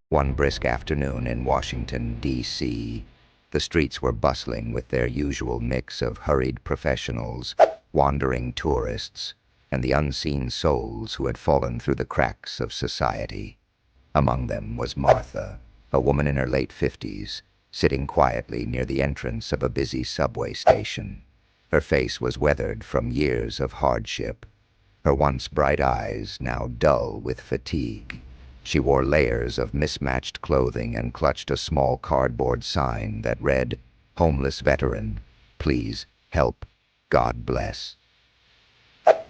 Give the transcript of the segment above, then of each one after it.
One brisk afternoon in Washington, D.C., the streets were bustling with their usual mix of hurried professionals, wandering tourists, and the unseen souls who had fallen through the cracks of society. Among them was Martha, a woman in her late 50s, sitting quietly near the entrance of a busy subway station. Her face was weathered from years of hardship, her once bright eyes now dull with fatigue. She wore layers of mismatched clothing and clutched a small cardboard sign that read, "Homeless Veteran. Please help. God bless."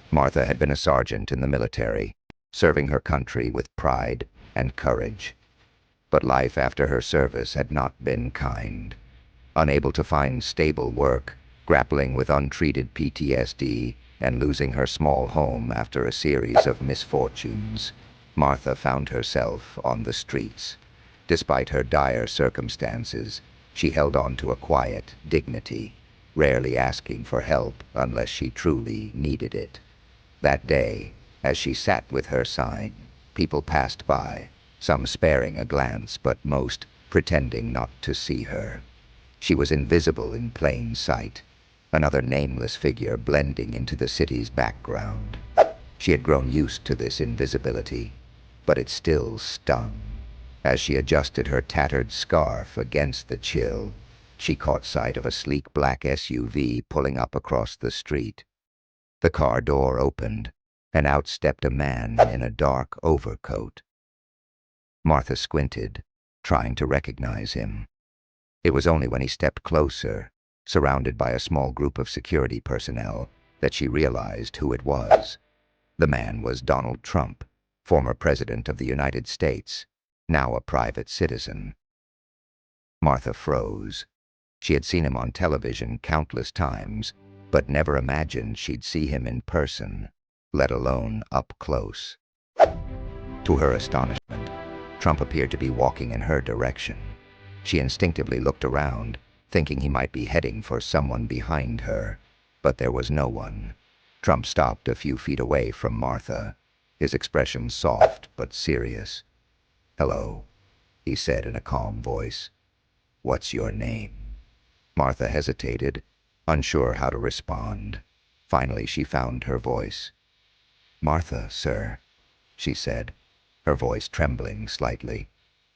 Martha had been a sergeant in the military, serving her country with pride and courage. But life after her service had not been kind. Unable to find stable work, grappling with untreated PTSD, and losing her small home after a series of misfortunes, Martha found herself on the streets. Despite her dire circumstances, she held on to a quiet dignity, rarely asking for help unless she truly needed it. That day, as she sat with her sign, people passed by, some sparing a glance but most pretending not to see her. She was invisible in plain sight, another nameless figure blending into the city's background. She had grown used to this invisibility, but it still stung. As she adjusted her tattered scarf against the chill, she caught sight of a sleek black SUV pulling up across the street. The car door opened, and out stepped a man in a dark overcoat. Martha squinted, trying to recognize him. It was only when he stepped closer, surrounded by a small group of security personnel, that she realized who it was. The man was Donald Trump, former President of the United States, now a private citizen. Martha froze. She had seen him on television countless times, but never imagined she'd see him in person, let alone up close. To her astonishment, Trump appeared to be walking in her direction. She instinctively looked around, thinking he might be heading for someone behind her, but there was no one. Trump stopped a few feet away from Martha, his expression soft but serious. "Hello," he said in a calm voice. "What's your name?" Martha hesitated, unsure how to respond. Finally, she found her voice. "Martha, sir," she said, her voice trembling slightly.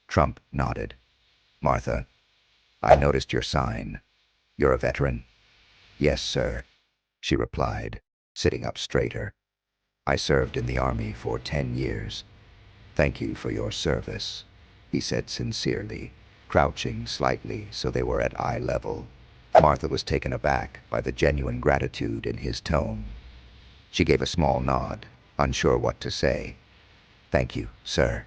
Trump nodded. "Martha, I noticed your sign. You're a veteran?" "Yes, sir," she replied, sitting up straighter. "I served in the Army for 10 years. Thank you for your service," he said sincerely, crouching slightly so they were at eye level. Martha was taken aback by the genuine gratitude in his tone. She gave a small nod, unsure what to say. "Thank you, sir."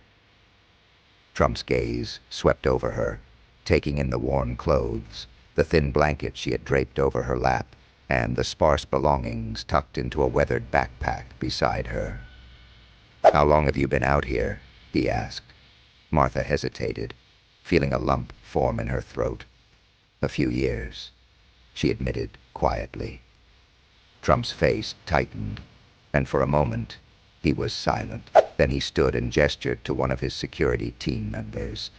Trump's gaze swept over her, taking in the worn clothes, the thin blanket she had draped over her lap, and the sparse belongings tucked into a weathered backpack beside her. "How long have you been out here?" he asked. Martha hesitated, feeling a lump form in her throat. "A few years," she admitted quietly. Trump's face tightened, and for a moment he was silent. Then he stood and gestured to one of his security team members.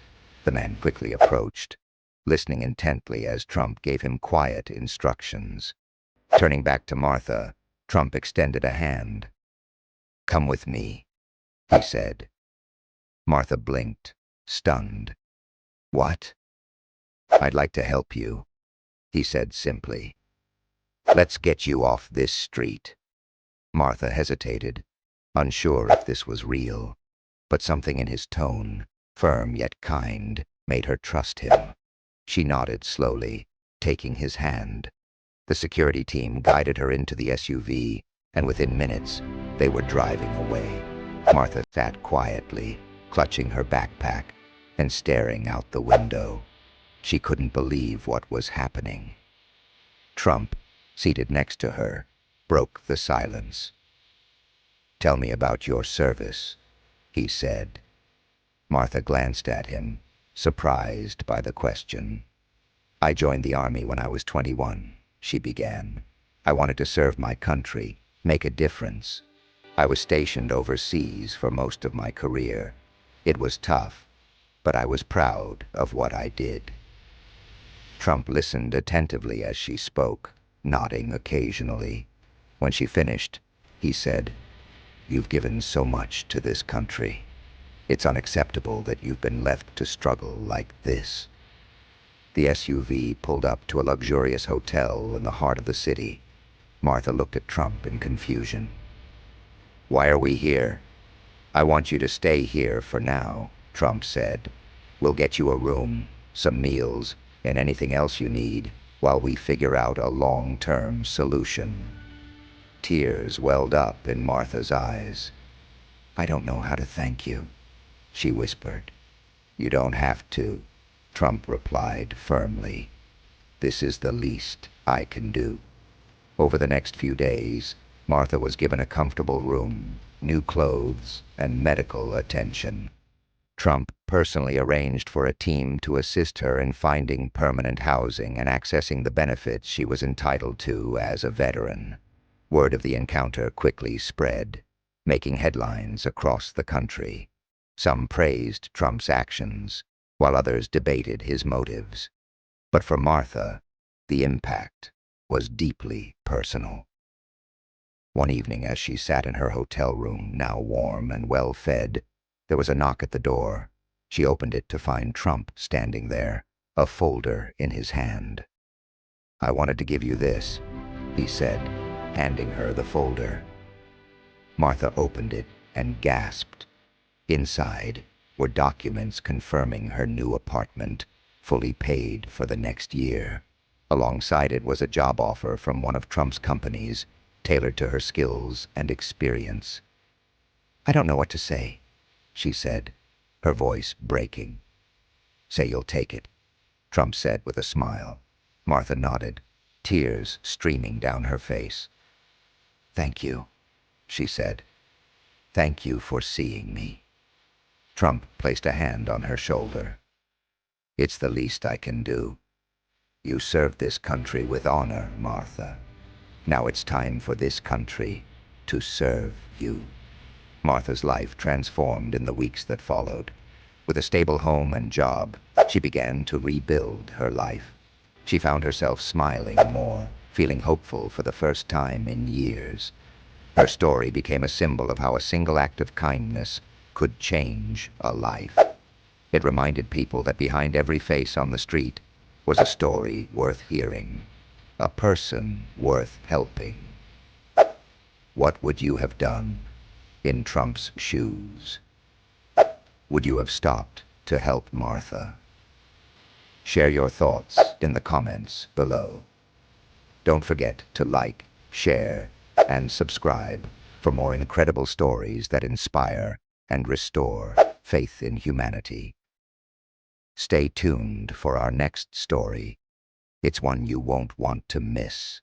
The man quickly approached, listening intently as Trump gave him quiet instructions. Turning back to Martha, Trump extended a hand. "Come with me," he said. Martha blinked, stunned. "What?" "I'd like to help you," he said simply. "Let's get you off this street." Martha hesitated, unsure if this was real, but something in his tone, firm yet kind, made her trust him. She nodded slowly, taking his hand. The security team guided her into the SUV, and within minutes, they were driving away. Martha sat quietly, clutching her backpack and staring out the window. She couldn't believe what was happening. Trump, seated next to her, broke the silence. "Tell me about your service," he said. Martha glanced at him, surprised by the question. "I joined the Army when I was 21, she began. "I wanted to serve my country, make a difference. I was stationed overseas for most of my career. It was tough, but I was proud of what I did. Trump listened attentively as she spoke, nodding occasionally. When she finished, he said, "You've given so much to this country. It's unacceptable that you've been left to struggle like this." The SUV pulled up to a luxurious hotel in the heart of the city. Martha looked at Trump in confusion. "Why are we here?" "I want you to stay here for now," Trump said. "We'll get you a room, some meals, and anything else you need while we figure out a long-term solution." Tears welled up in Martha's eyes. "I don't know how to thank you," she whispered. "You don't have to," Trump replied firmly. "This is the least I can do." Over the next few days, Martha was given a comfortable room, new clothes, and medical attention. Trump personally arranged for a team to assist her in finding permanent housing and accessing the benefits she was entitled to as a veteran. Word of the encounter quickly spread, making headlines across the country. Some praised Trump's actions, while others debated his motives. But for Martha, the impact was deeply personal. One evening, as she sat in her hotel room, now warm and well-fed, there was a knock at the door. She opened it to find Trump standing there, a folder in his hand. "I wanted to give you this," he said, handing her the folder. Martha opened it and gasped. Inside were documents confirming her new apartment, fully paid for the next year. Alongside it was a job offer from one of Trump's companies, tailored to her skills and experience. "I don't know what to say," she said, her voice breaking. "Say you'll take it," Trump said with a smile. Martha nodded, tears streaming down her face. "Thank you," she said. "Thank you for seeing me." Trump placed a hand on her shoulder. "It's the least I can do. You served this country with honor, Martha. Now it's time for this country to serve you." Martha's life transformed in the weeks that followed. With a stable home and job, she began to rebuild her life. She found herself smiling more, feeling hopeful for the first time in years. Her story became a symbol of how a single act of kindness could change a life. It reminded people that behind every face on the street was a story worth hearing, a person worth helping. What would you have done in Trump's shoes? Would you have stopped to help Martha? Share your thoughts in the comments below. Don't forget to like, share, and subscribe for more incredible stories that inspire and restore faith in humanity. Stay tuned for our next story. It's one you won't want to miss.